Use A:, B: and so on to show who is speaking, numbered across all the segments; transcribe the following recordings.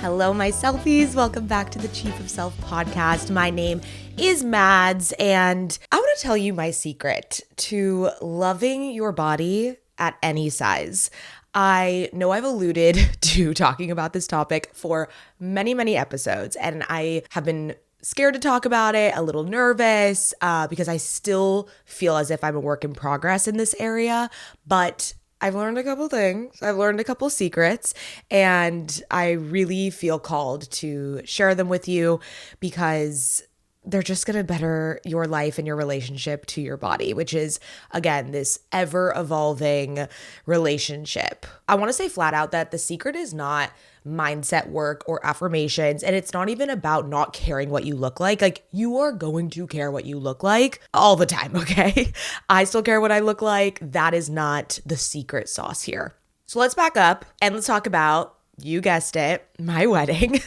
A: Hello, my selfies. Welcome back to the Chief of Self podcast. My name is Mads, and I want to tell you my secret to loving your body at any size. I know I've alluded to talking about this topic for many episodes, and I have been scared to talk about it, a little nervous, because I still feel as if I'm a work in progress in this area, but I've learned a couple things. I've learned a couple secrets, and I really feel called to share them with you because they're just going to better your life and your relationship to your body, which is, again, this ever-evolving relationship. I want to say flat out that the secret is not mindset work or affirmations, and it's not even about not caring what you look like. Like, you are going to care what you look like all the time, okay? I still care what I look like. That is not the secret sauce here. So let's back up and let's talk about, you guessed it, my wedding.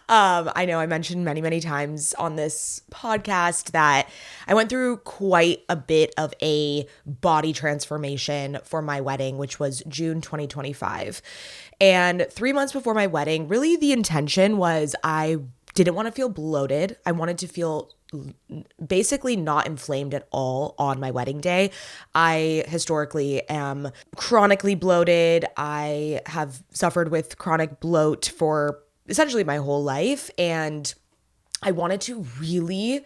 A: I know I mentioned many times on this podcast that I went through quite a bit of a body transformation for my wedding, which was June 2025. And 3 months before my wedding, really the intention was I didn't want to feel bloated. I wanted to feel basically not inflamed at all on my wedding day. I historically am chronically bloated. I have suffered with chronic bloat for essentially my whole life, and I wanted to really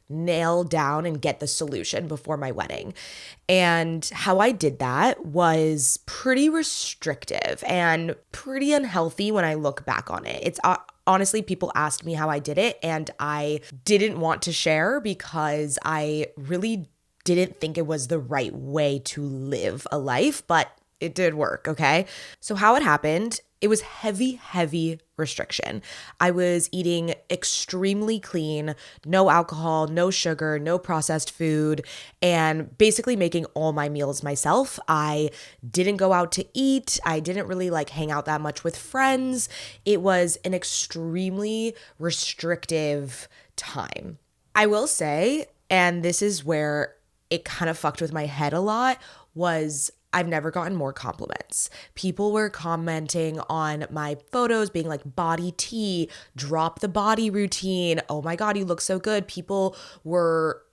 A: nail down and get the solution before my wedding. And how I did that was pretty restrictive and pretty unhealthy when I look back on it. It's honestly, people asked me how I did it, and I didn't want to share because I really didn't think it was the right way to live a life, but it did work, okay? So how it happened, it was heavy restriction. I was eating extremely clean, no alcohol, no sugar, no processed food, and basically making all my meals myself. I didn't go out to eat. I didn't really hang out that much with friends. It was an extremely restrictive time. I will say, and this is where it kind of fucked with my head a lot, was I've never gotten more compliments. People were commenting on my photos being like, body tea, drop the body routine. Oh my God, you look so good. People were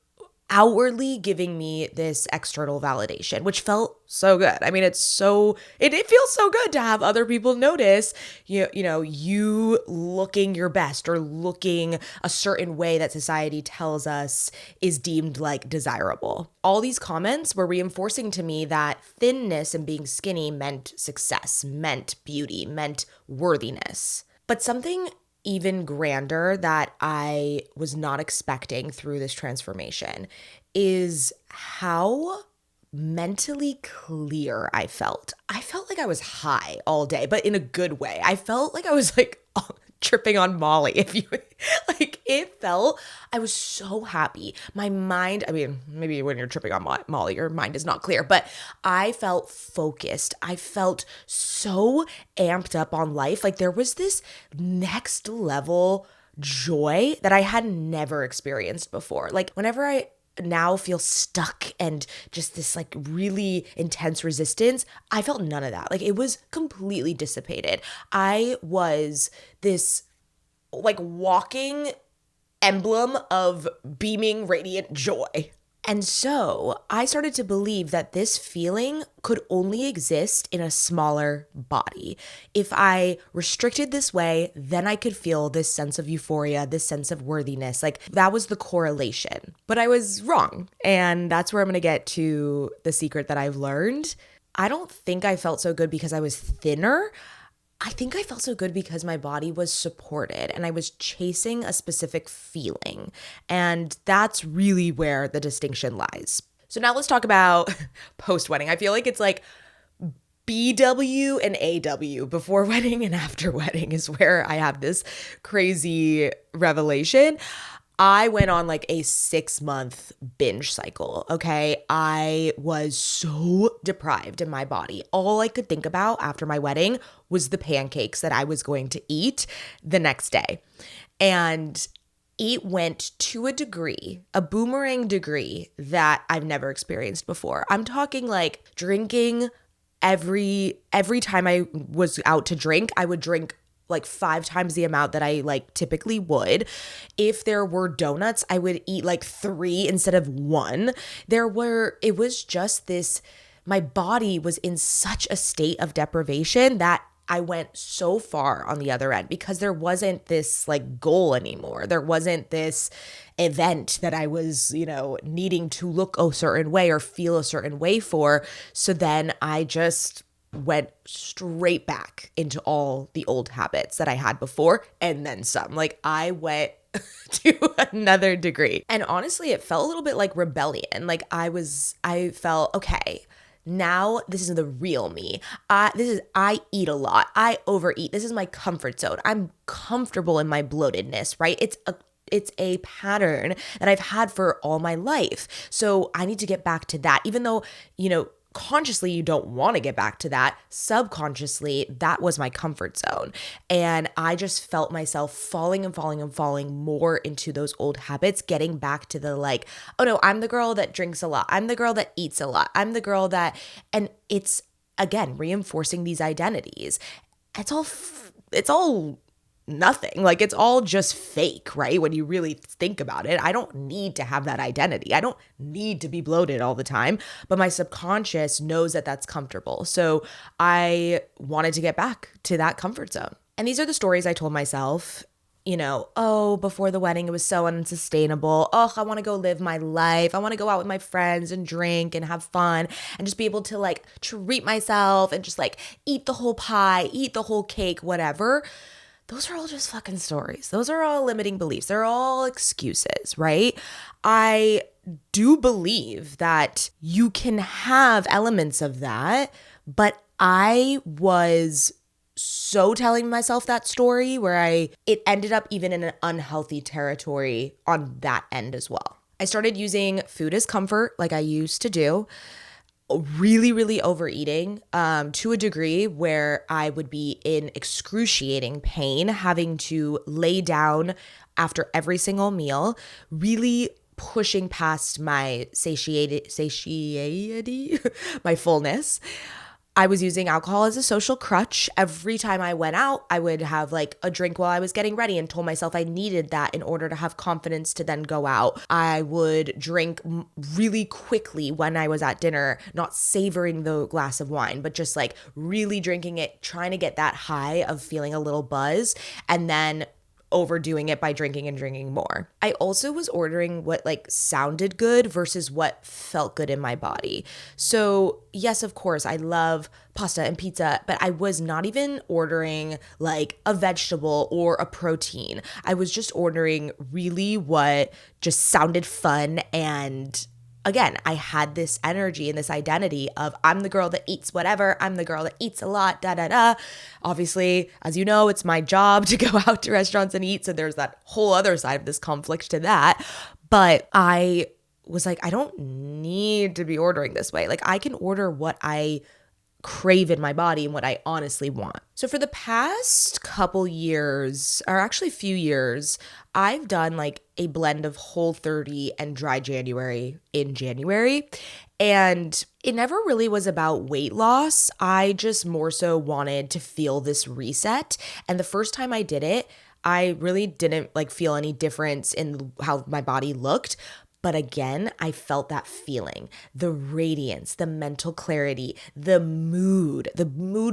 A: outwardly giving me this external validation, which felt so good. I mean, it feels so good to have other people notice you looking your best or looking a certain way that society tells us is deemed desirable. All these comments were reinforcing to me that thinness and being skinny meant success, meant beauty, meant worthiness. But something even grander that I was not expecting through this transformation is how mentally clear I felt. I felt like I was high all day, but in a good way. I felt like I was tripping on Molly, if you I was so happy. My mind, I mean, maybe when you're tripping on Molly, your mind is not clear, but I felt focused. I felt so amped up on life. There was this next level joy that I had never experienced before. Whenever I now feel stuck and just this really intense resistance, I felt none of that. It was completely dissipated. I was this walking emblem of beaming radiant joy. And so I started to believe that this feeling could only exist in a smaller body. If I restricted this way, then I could feel this sense of euphoria, this sense of worthiness. That was the correlation. But I was wrong. And that's where I'm going to get to the secret that I've learned. I don't think I felt so good because I was thinner. I think I felt so good because my body was supported and I was chasing a specific feeling. And that's really where the distinction lies. So now let's talk about post-wedding. I feel like it's BW and AW, before wedding and after wedding, is where I have this crazy revelation. I went on a 6-month binge cycle, okay? I was so deprived in my body. All I could think about after my wedding was the pancakes that I was going to eat the next day. And it went to a degree, a boomerang degree that I've never experienced before. I'm talking drinking every time I was out to drink, I would drink like 5 times the amount that I like typically would. If there were donuts, I would eat like 3 instead of 1. It was just this, my body was in such a state of deprivation that I went so far on the other end because there wasn't this like goal anymore. There wasn't this event that I was, needing to look a certain way or feel a certain way for. So then I just went straight back into all the old habits that I had before and then some. Like I went to another degree. And honestly, it felt a little bit like rebellion. Like I felt, okay, now this is the real me. I eat a lot. I overeat. This is my comfort zone. I'm comfortable in my bloatedness, right? It's a pattern that I've had for all my life. So I need to get back to that. Even though, consciously you don't want to get back to that, subconsciously that was my comfort zone. And I just felt myself falling and falling and falling more into those old habits, getting back to the like, oh no, I'm the girl that drinks a lot. I'm the girl that eats a lot. I'm the girl that, and it's again, reinforcing these identities. It's all nothing. Like it's all just fake, right? When you really think about it, I don't need to have that identity. I don't need to be bloated all the time, but my subconscious knows that that's comfortable. So I wanted to get back to that comfort zone. And these are the stories I told myself, oh, before the wedding, it was so unsustainable. Oh, I want to go live my life. I want to go out with my friends and drink and have fun and just be able to like treat myself and just like eat the whole pie, eat the whole cake, whatever. Those are all just fucking stories. Those are all limiting beliefs. They're all excuses, right? I do believe that you can have elements of that, but I was so telling myself that story where it ended up even in an unhealthy territory on that end as well. I started using food as comfort like I used to do. Really, really overeating to a degree where I would be in excruciating pain, having to lay down after every single meal, really pushing past my satiety, my fullness. I was using alcohol as a social crutch. Every time I went out, I would have like a drink while I was getting ready and told myself I needed that in order to have confidence to then go out. I would drink really quickly when I was at dinner, not savoring the glass of wine, but just like really drinking it, trying to get that high of feeling a little buzz, and then overdoing it by drinking and drinking more. I also was ordering what like sounded good versus what felt good in my body. So yes, of course, I love pasta and pizza, but I was not even ordering like a vegetable or a protein. I was just ordering really what just sounded fun. And again, I had this energy and this identity of I'm the girl that eats whatever. I'm the girl that eats a lot, da, da, da. Obviously, as you know, it's my job to go out to restaurants and eat. So there's that whole other side of this conflict to that. But I was like, I don't need to be ordering this way. Like I can order what I crave in my body and what I honestly want. So for the past couple years, or actually few years, I've done like a blend of Whole30 and Dry January in January. And it never really was about weight loss. I just more so wanted to feel this reset. And the first time I did it, I really didn't like feel any difference in how my body looked. But again, I felt that feeling, the radiance, the mental clarity, the mood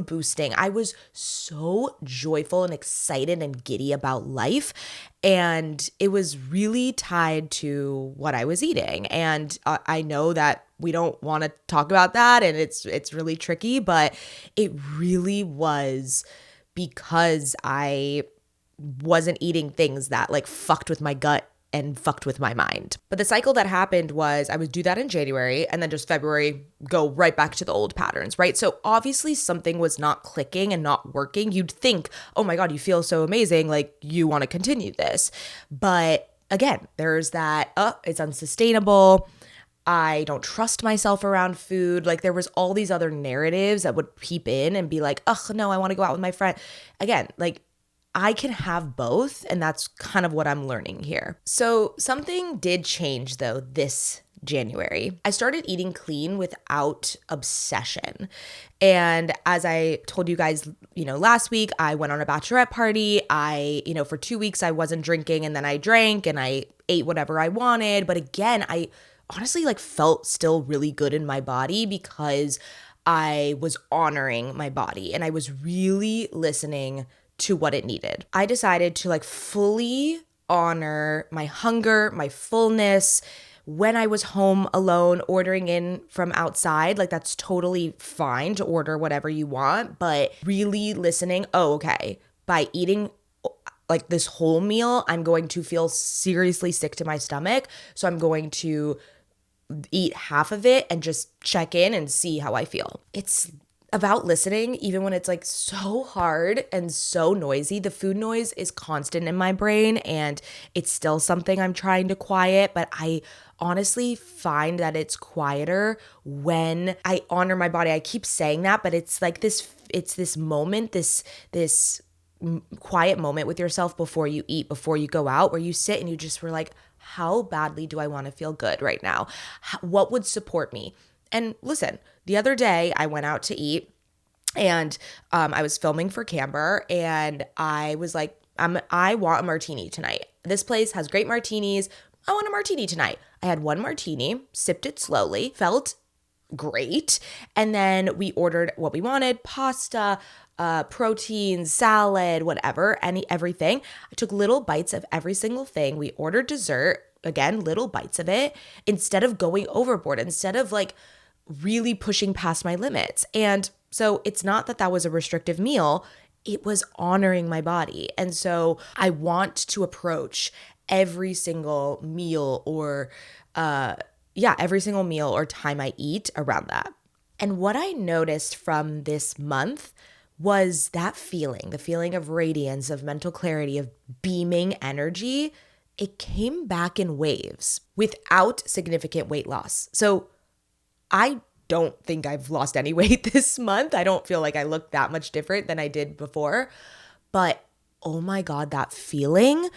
A: boosting. I was so joyful and excited and giddy about life. And it was really tied to what I was eating. And I know that we don't want to talk about that and it's really tricky, but it really was because I wasn't eating things that like fucked with my gut and fucked with my mind. But the cycle that happened was I would do that in January and then just February go right back to the old patterns, right? So obviously something was not clicking and not working. You'd think, oh my God, you feel so amazing. Like you want to continue this. But again, there's that, it's unsustainable. I don't trust myself around food. Like there was all these other narratives that would peep in and be like, oh no, I want to go out with my friend. Again, like I can have both, and that's kind of what I'm learning here. So something did change though this January. I started eating clean without obsession. And as I told you guys, last week, I went on a bachelorette party. For 2 weeks, I wasn't drinking, and then I drank and I ate whatever I wanted. But again, I honestly felt still really good in my body because I was honoring my body and I was really listening to what it needed. I decided to fully honor my hunger, my fullness. When I was home alone ordering in from outside, that's totally fine to order whatever you want, but really listening, okay, by eating this whole meal, I'm going to feel seriously sick to my stomach. So I'm going to eat half of it and just check in and see how I feel. It's about listening, even when it's so hard and so noisy. The food noise is constant in my brain and it's still something I'm trying to quiet, but I honestly find that it's quieter when I honor my body. I keep saying that, but it's this moment, this quiet moment with yourself before you eat, before you go out, where you sit and you just were like, how badly do I want to feel good right now? What would support me? And listen, the other day I went out to eat and I was filming for Camber and I was like, I want a martini tonight. This place has great martinis. I want a martini tonight. I had one martini, sipped it slowly, felt great. And then we ordered what we wanted, pasta, protein, salad, whatever, everything. I took little bites of every single thing. We ordered dessert, again, little bites of it, instead of going overboard, instead of really pushing past my limits. And so it's not that was a restrictive meal, it was honoring my body. And so I want to approach every single meal or every single meal or time I eat around that. And what I noticed from this month was that feeling, the feeling of radiance, of mental clarity, of beaming energy. It came back in waves without significant weight loss. So I don't think I've lost any weight this month. I don't feel like I look that much different than I did before. But oh my God, that feeling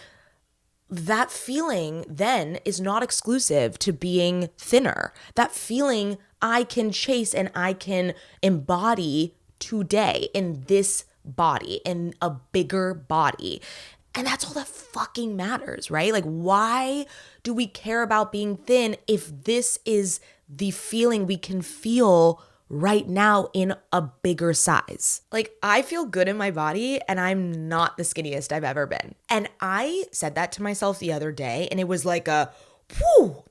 A: then is not exclusive to being thinner. That feeling I can chase and I can embody today in this body, in a bigger body. And that's all that fucking matters, right? Why do we care about being thin if this is the feeling we can feel right now in a bigger size? I feel good in my body and I'm not the skinniest I've ever been. And I said that to myself the other day and it was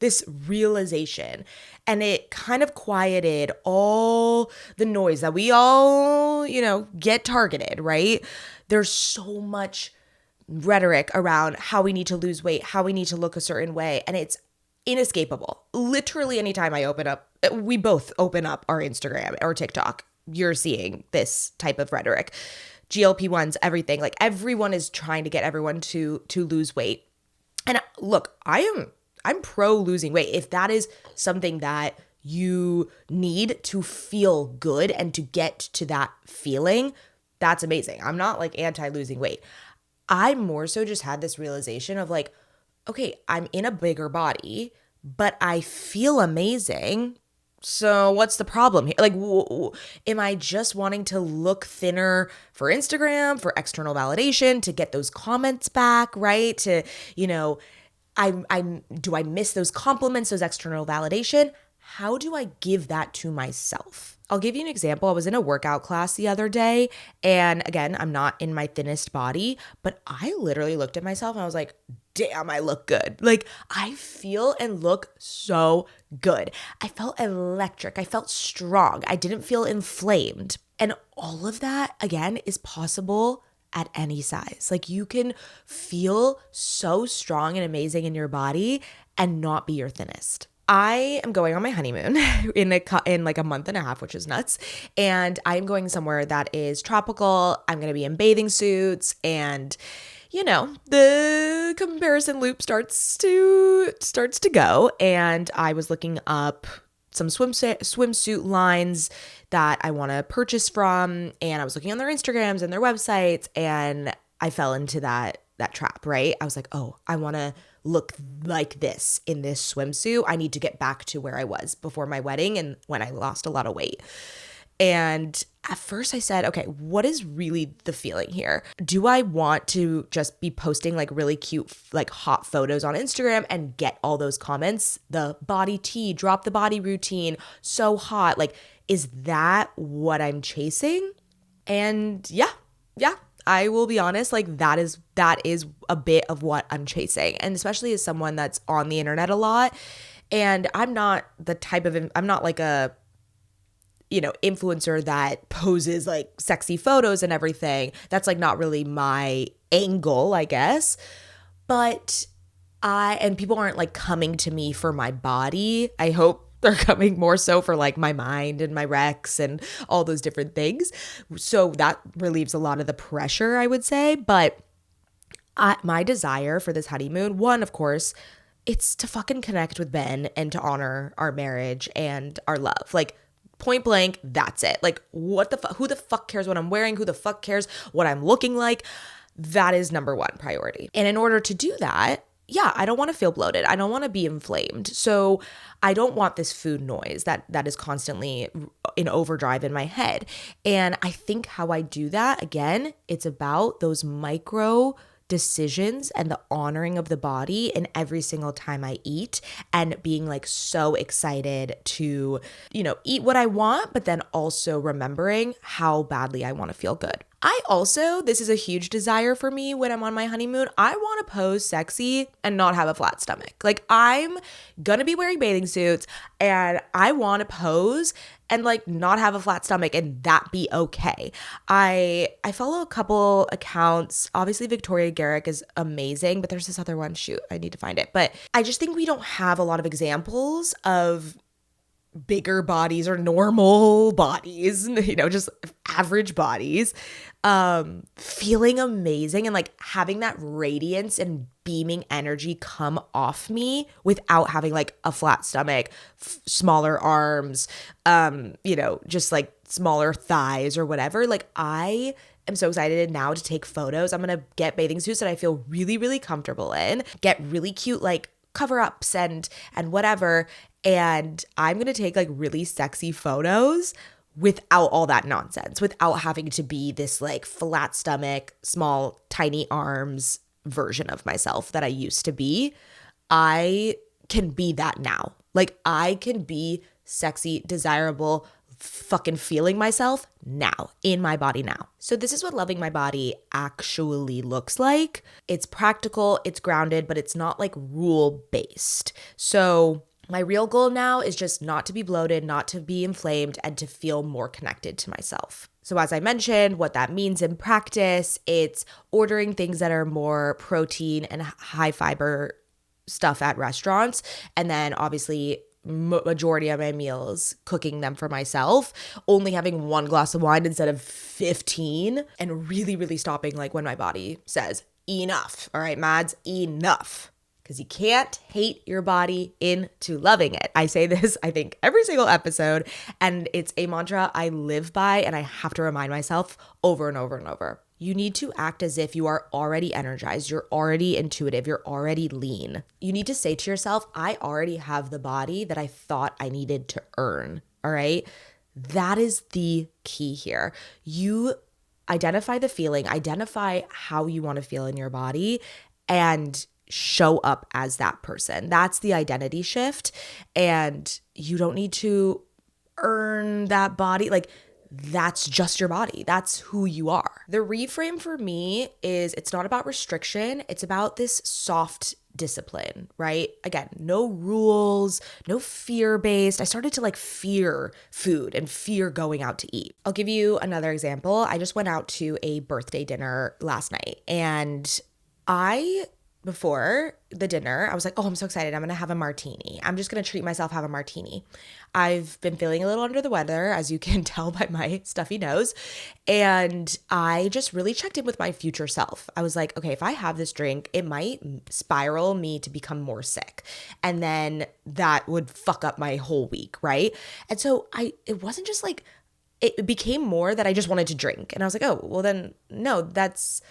A: this realization. And it kind of quieted all the noise that we all, get targeted, right? There's so much rhetoric around how we need to lose weight, how we need to look a certain way. And it's inescapable. Literally anytime we both open up our Instagram or TikTok, you're seeing this type of rhetoric. GLP-1s, everything. Everyone is trying to get everyone to lose weight. And look, I'm pro losing weight. If that is something that you need to feel good and to get to that feeling, that's amazing. I'm not anti losing weight. I more so just had this realization of okay, I'm in a bigger body, but I feel amazing. So what's the problem here? Am I just wanting to look thinner for Instagram, for external validation, to get those comments back, right? To, do I miss those compliments, those external validation? How do I give that to myself? I'll give you an example. I was in a workout class the other day, and again, I'm not in my thinnest body, but I literally looked at myself and I was like, damn, I look good. I feel and look so good. I felt electric. I felt strong. I didn't feel inflamed. And all of that, again, is possible at any size. You can feel so strong and amazing in your body and not be your thinnest. I am going on my honeymoon in a month and a half, which is nuts. And I'm going somewhere that is tropical. I'm going to be in bathing suits and the comparison loop starts to go. And I was looking up some swimsuit lines that I want to purchase from. And I was looking on their Instagrams and their websites and I fell into that trap, right? I was like, oh, I want to look like this in this swimsuit. I need to get back to where I was before my wedding and when I lost a lot of weight. And at first I said, okay, what is really the feeling here? Do I want to just be posting like really cute, like hot photos on Instagram and get all those comments? The body tea, drop the body routine, so hot. Like, is that what I'm chasing? And yeah, I will be honest, like that is a bit of what I'm chasing. And especially as someone that's on the internet a lot. And I'm not like a influencer that poses like sexy photos and everything. That's like not really my angle, I guess. But people aren't like coming to me for my body. I hope they're coming more so for like my mind and my recs and all those different things. So that relieves a lot of the pressure, I would say. But my desire for this honeymoon, one, of course, it's to fucking connect with Ben and to honor our marriage and our love. Like, point blank, that's it. Like, what the fuck? Who the fuck cares what I'm wearing? Who the fuck cares what I'm looking like? That is number one priority. And in order to do that, yeah, I don't want to feel bloated. I don't want to be inflamed. So I don't want this food noise that is constantly in overdrive in my head. And I think how I do that, again, it's about those micro decisions and the honoring of the body in every single time I eat and being like so excited to, eat what I want, but then also remembering how badly I want to feel good. This is a huge desire for me when I'm on my honeymoon. I want to pose sexy and not have a flat stomach. Like, I'm gonna be wearing bathing suits and I want to pose and like not have a flat stomach and that be okay. I follow a couple accounts. Obviously Victoria Garrick is amazing, but there's this other one. Shoot, I need to find it. But I just think we don't have a lot of examples of bigger bodies or normal bodies, just average bodies, feeling amazing and like having that radiance and beaming energy come off me without having like a flat stomach, smaller arms, just like smaller thighs or whatever. Like, I am so excited now to take photos. I'm going to get bathing suits that I feel really, really comfortable in, get really cute, like cover-ups and whatever. And I'm going to take like really sexy photos without all that nonsense, without having to be this like flat stomach, small, tiny arms version of myself that I used to be. I can be that now. Like, I can be sexy, desirable, fucking feeling myself now, in my body now. So this is what loving my body actually looks like. It's practical, it's grounded, but it's not like rule-based. So my real goal now is just not to be bloated, not to be inflamed, and to feel more connected to myself. So as I mentioned, what that means in practice, it's ordering things that are more protein and high fiber stuff at restaurants. And then obviously majority of my meals, cooking them for myself, only having one glass of wine instead of 15, and really, really stopping like when my body says, enough. All right, Mads, enough. Because you can't hate your body into loving it. I say this, I think, every single episode, and it's a mantra I live by, and I have to remind myself over and over and over. You need to act as if you are already energized, you're already intuitive, you're already lean. You need to say to yourself, I already have the body that I thought I needed to earn, all right? That is the key here. You identify the feeling, identify how you want to feel in your body, and show up as that person. That's the identity shift. And you don't need to earn that body. Like, that's just your body. That's who you are. The reframe for me is it's not about restriction. It's about this soft discipline, right? Again, no rules, no fear-based. I started to like fear food and fear going out to eat. I'll give you another example. I just went out to a birthday dinner last night, and before the dinner, I was like, oh, I'm so excited. I'm going to have a martini. I'm just going to treat myself, have a martini. I've been feeling a little under the weather, as you can tell by my stuffy nose. And I just really checked in with my future self. I was like, okay, if I have this drink, it might spiral me to become more sick. And then that would fuck up my whole week, right? And so it wasn't just like it became more that I just wanted to drink. And I was like, oh, well then no, that's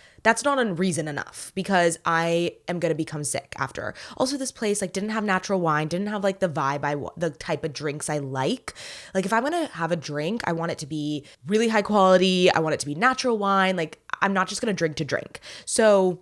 A: not a reason enough because I am going to become sick after. Also, this place like didn't have natural wine, didn't have like the vibe the type of drinks I like. Like if I'm going to have a drink, I want it to be really high quality. I want it to be natural wine. Like I'm not just going to drink. So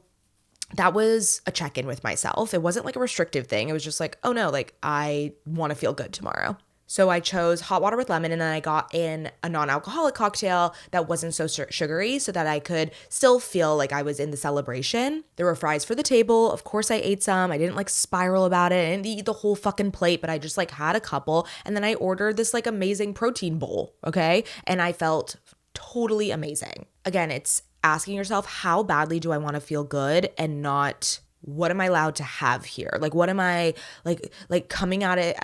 A: that was a check-in with myself. It wasn't like a restrictive thing. It was just like, oh no, like I want to feel good tomorrow. So I chose hot water with lemon, and then I got in a non-alcoholic cocktail that wasn't so sugary so that I could still feel like I was in the celebration. There were fries for the table. Of course I ate some. I didn't like spiral about it. I didn't eat the whole fucking plate, but I just like had a couple. And then I ordered this like amazing protein bowl, okay? And I felt totally amazing. Again, it's asking yourself, how badly do I want to feel good, and not what am I allowed to have here? Like, what am I like coming at it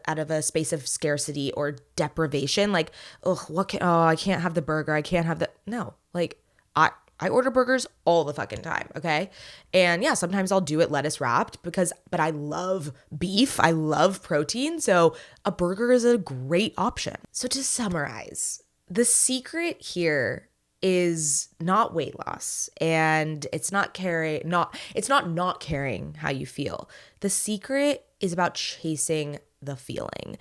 A: out of a space of scarcity or deprivation? Like, I can't have the burger. I can't have no, like I order burgers all the fucking time. Okay. And yeah, sometimes I'll do it lettuce wrapped but I love beef. I love protein. So a burger is a great option. So to summarize, the secret here is not weight loss, and it's not caring how you feel. The secret is about chasing the feeling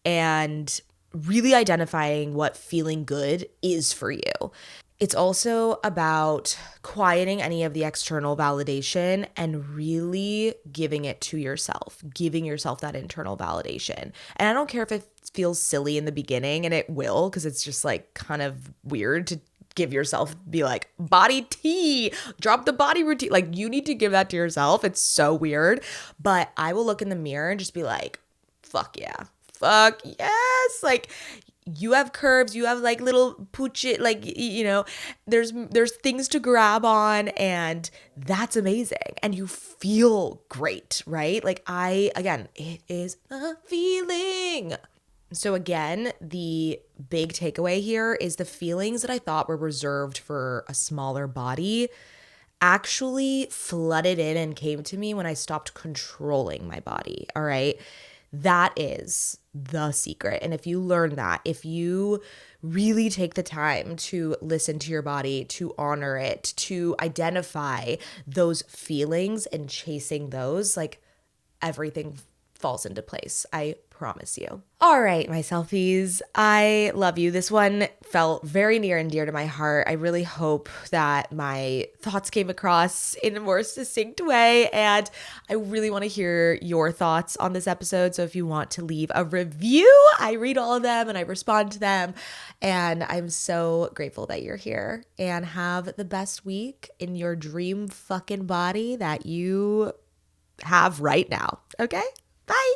A: and really identifying what feeling good is for you. It's also about quieting any of the external validation and really giving it to yourself, giving yourself that internal validation. And I don't care if it feels silly in the beginning, and it will, because it's just like kind of weird to give yourself, be like, body tea, drop the body routine. Like you need to give that to yourself. It's so weird. But I will look in the mirror and just be like, fuck yeah. Fuck yes. Like you have curves, you have like little pooch, like, you know, there's things to grab on, and that's amazing. And you feel great, right? Like it is a feeling. So again, the big takeaway here is the feelings that I thought were reserved for a smaller body actually flooded in and came to me when I stopped controlling my body. All right. That is the secret. And if you learn that, if you really take the time to listen to your body, to honor it, to identify those feelings and chasing those, like everything falls into place. I promise you. All right, my selfies. I love you. This one felt very near and dear to my heart. I really hope that my thoughts came across in a more succinct way, and I really want to hear your thoughts on this episode. So if you want to leave a review, I read all of them and I respond to them, and I'm so grateful that you're here. And have the best week in your dream fucking body that you have right now. Okay? Bye.